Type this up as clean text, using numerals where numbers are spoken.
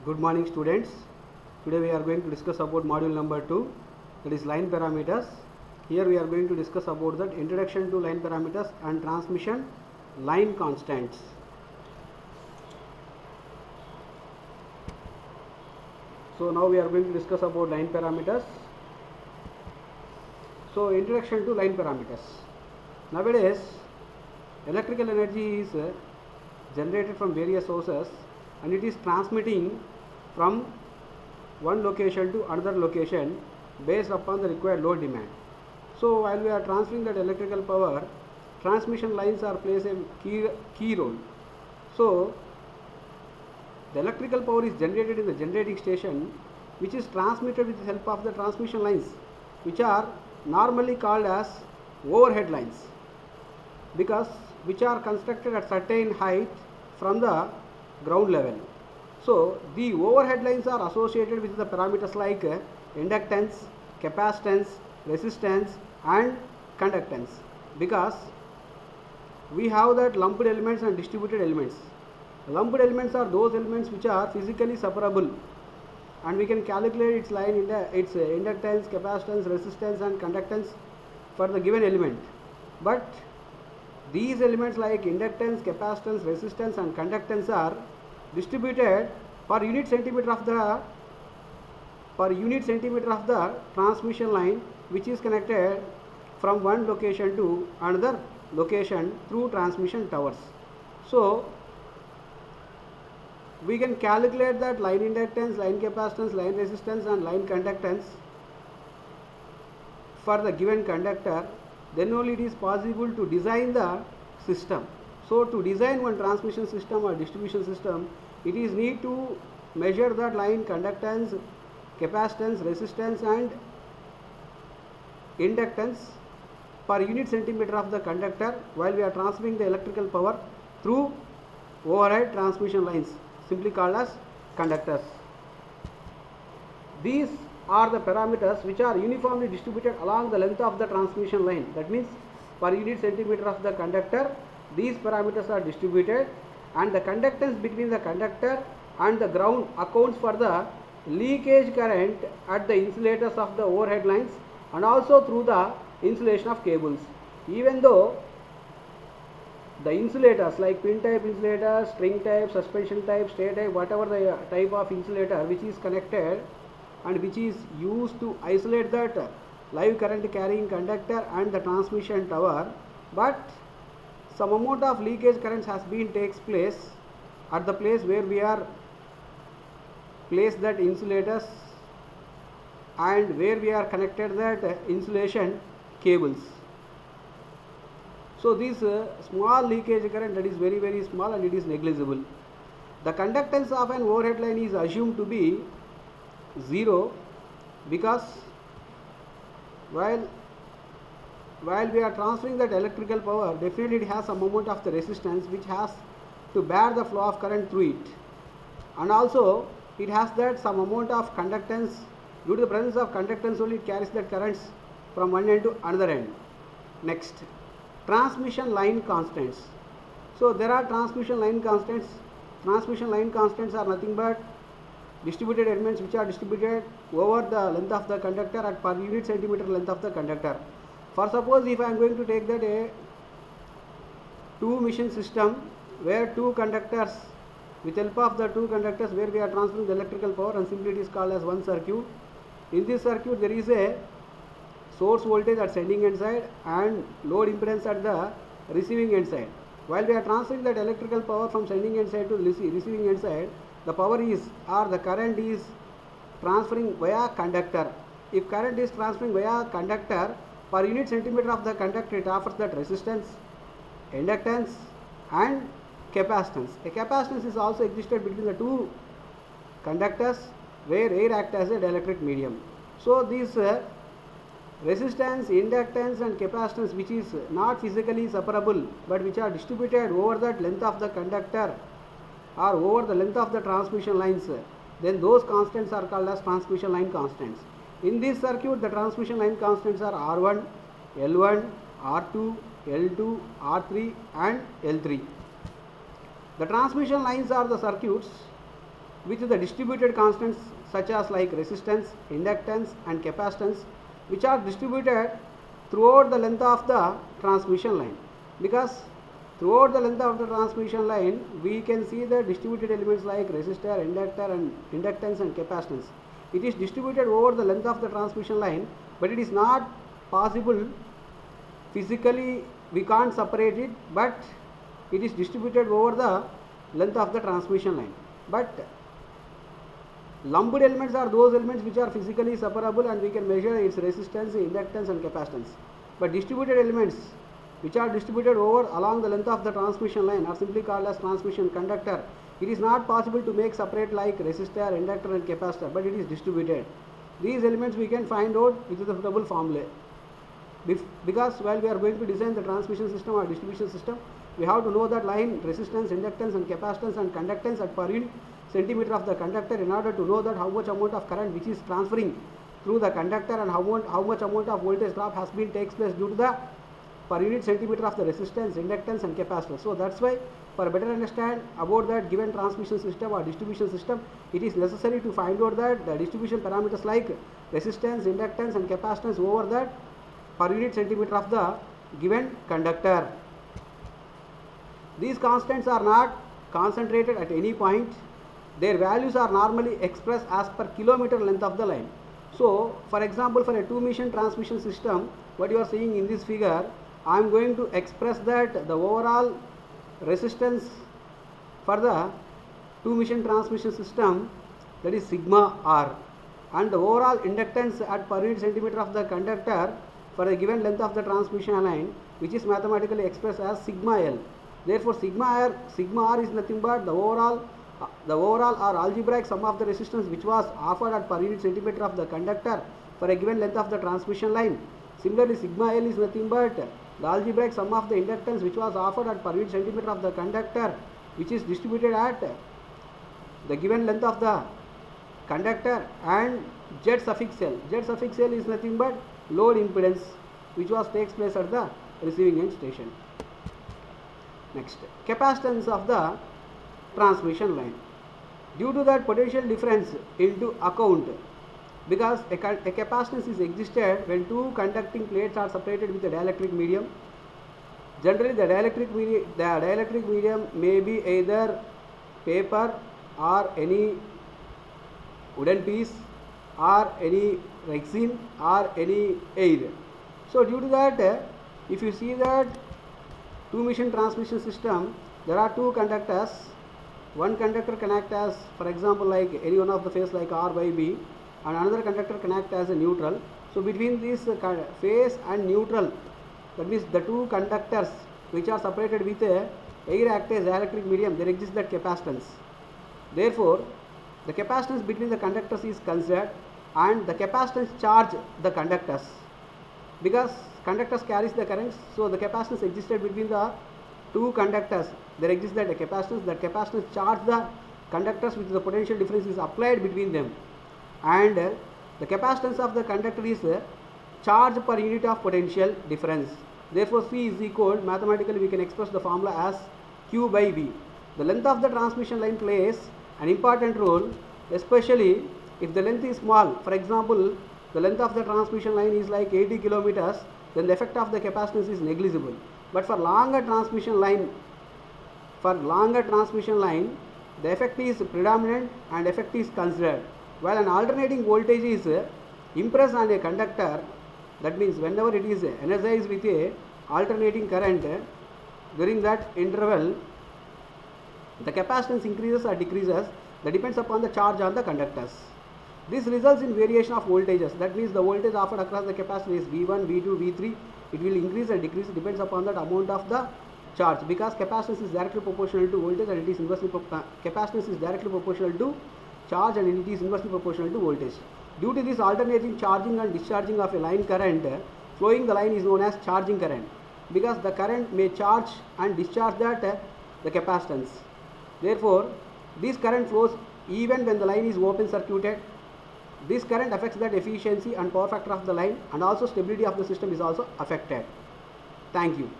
Good morning students. Today we are going to discuss about module number 2, that is line parameters. Here we are going to discuss about that introduction to line parameters and transmission line constants. So now we are going to discuss about line parameters. So introduction to line parameters. Nowadays electrical energy is generated from various sources and it is transmitting from one location to another location based upon the required load demand. So while we are transferring that electrical power, transmission lines are plays a key role. So the electrical power is generated in the generating station, which is transmitted with the help of the transmission lines, which are normally called as overhead lines, because which are constructed at certain height from the ground level. So the overhead lines are associated with the parameters like inductance, capacitance, resistance and conductance, because we have that lumped elements and distributed elements. Lumped elements are those elements which are physically separable, and we can calculate its line in its inductance, capacitance, resistance and conductance for the given element. But these elements like inductance, capacitance, resistance and conductance are distributed per unit centimeter of the transmission line, which is connected from one location to another location through transmission towers. So we can calculate that line inductance, line capacitance, line resistance and line conductance for the given conductor. Then only it is possible to design the system. So to design one transmission system or distribution system, it is need to measure that line conductance, capacitance, resistance and inductance per unit centimeter of the conductor while we are transferring the electrical power through overhead transmission lines, simply called as conductors. These are the parameters which are uniformly distributed along the length of the transmission line. That means per unit centimeter of the conductor, these parameters are distributed, and the conductance between the conductor and the ground accounts for the leakage current at the insulators of the overhead lines and also through the insulation of cables. Even though the insulators like pin type insulator, string type, suspension type, stay type, whatever the type of insulator which is connected and which is used to isolate that live current carrying conductor and the transmission tower, but some amount of leakage currents has been takes place at the place where we are placed that insulators and where we are connected that insulation cables. So this small leakage current, that is very small and it is negligible. The conductance of an overhead line is assumed to be 0, because while we are transferring that electrical power, definitely it has some amount of the resistance which has to bear the flow of current through it, and also it has that some amount of conductance. Due to the presence of conductance only, it carries that currents from one end to another end. Next, transmission line constants. So there are transmission line constants. Transmission line constants are nothing but distributed elements which are distributed over the length of the conductor at per unit centimeter length of the conductor. For suppose if I am going to take that a two mission system where two conductors, with help of the two conductors where we are transferring the electrical power, and simply it is called as one circuit. In this circuit there is a source voltage at sending end side and load impedance at the receiving end side. While we are transferring that electrical power from sending end side to the receiving end side, the power is or the current is transferring via conductor. If current is transferring via conductor, per unit centimeter of the conductor it offers that resistance, inductance and capacitance. A capacitance is also existed between the two conductors where air acts as a dielectric medium. So these resistance, inductance and capacitance, which is not physically separable but which are distributed over that length of the conductor or over the length of the transmission lines, then those constants are called as transmission line constants. In this circuit, the transmission line constants are R1, L1, R2, L2, R3 and L3. The transmission lines are the circuits with the distributed constants such as like resistance, inductance and capacitance, which are distributed throughout the length of the transmission line. Because throughout the length of the transmission line we can see the distributed elements like resistor, inductor and inductance and capacitance. It is distributed over the length of the transmission line, but it is not possible physically, we can't separate it, but it is distributed over the length of the transmission line. But lumped elements are those elements which are physically separable and we can measure its resistance, inductance and capacitance. But distributed elements which are distributed over along the length of the transmission line are simply called as transmission conductor. It is not possible to make separate like resistor, inductor and capacitor, but it is distributed. These elements we can find out with the suitable formula. Because while we are going to design the transmission system or distribution system, we have to know that line resistance, inductance and capacitance and conductance at per unit centimeter of the conductor in order to know that how much amount of current which is transferring through the conductor and how much amount of voltage drop has been takes place due to the per unit centimeter of the resistance, inductance and capacitor. So that's why for better understand about that given transmission system or distribution system, it is necessary to find out that the distribution parameters like resistance, inductance and capacitance over that per unit centimeter of the given conductor. These constants are not concentrated at any point. Their values are normally expressed as per kilometer length of the line. So for example, for a two mission transmission system, what you are seeing in this figure, I am going to express that the overall resistance for the two mission transmission system, that is sigma r, and the overall inductance at per unit centimeter of the conductor for a given length of the transmission line, which is mathematically expressed as sigma L. Therefore sigma r is nothing but the overall or algebraic sum of the resistance which was offered at per unit centimeter of the conductor for a given length of the transmission line. Similarly, sigma L is nothing but the algebraic sum of the inductance which was offered at per unit centimeter of the conductor, which is distributed at the given length of the conductor, and Z suffix L. Z suffix L is nothing but load impedance which takes place at the receiving end station. Next, capacitance of the transmission line. Due to that potential difference into account, because a capacitance is existed when two conducting plates are separated with a dielectric medium. Generally, the dielectric medium may be either paper or any wooden piece or any resin or any air. So due to that, if you see that two mission transmission system, there are two conductors. One conductor can act as, for example, like any one of the phase like R by B, and another conductor can act as a neutral. So between this phase and neutral, that means the two conductors which are separated with a air act as dielectric medium, there exists that capacitance. Therefore, the capacitance between the conductors is considered, and the capacitance charge the conductors, because conductors carries the currents. So the capacitance existed between the two conductors, there exists that capacitance charge the conductors with the potential difference is applied between them, and the capacitance of the conductor is charge per unit of potential difference. Therefore C is equal, mathematically we can express the formula as Q by V. The length of the transmission line plays an important role, especially if the length is small. For example, the length of the transmission line is like 80 kilometers, then the effect of the capacitance is negligible. But for longer transmission line, the effect is predominant and effect is considered. While an alternating voltage is impressed on a conductor, that means whenever it is energized with a alternating current, during that interval the capacitance increases or decreases, that depends upon the charge on the conductors. This results in variation of voltages. That means the voltage offered across the capacitor is V1, V2, V3. It will increase and decrease, depends upon that amount of the charge, because capacitance is directly proportional to voltage and it is inversely capacitance is directly proportional to charge and it is inversely proportional to voltage. Due to this alternating charging and discharging of a line current, flowing the line is known as charging current, because the current may charge and discharge the capacitance. Therefore, this current flows even when the line is open circuited. This current affects that efficiency and power factor of the line, and also stability of the system is also affected. Thank you.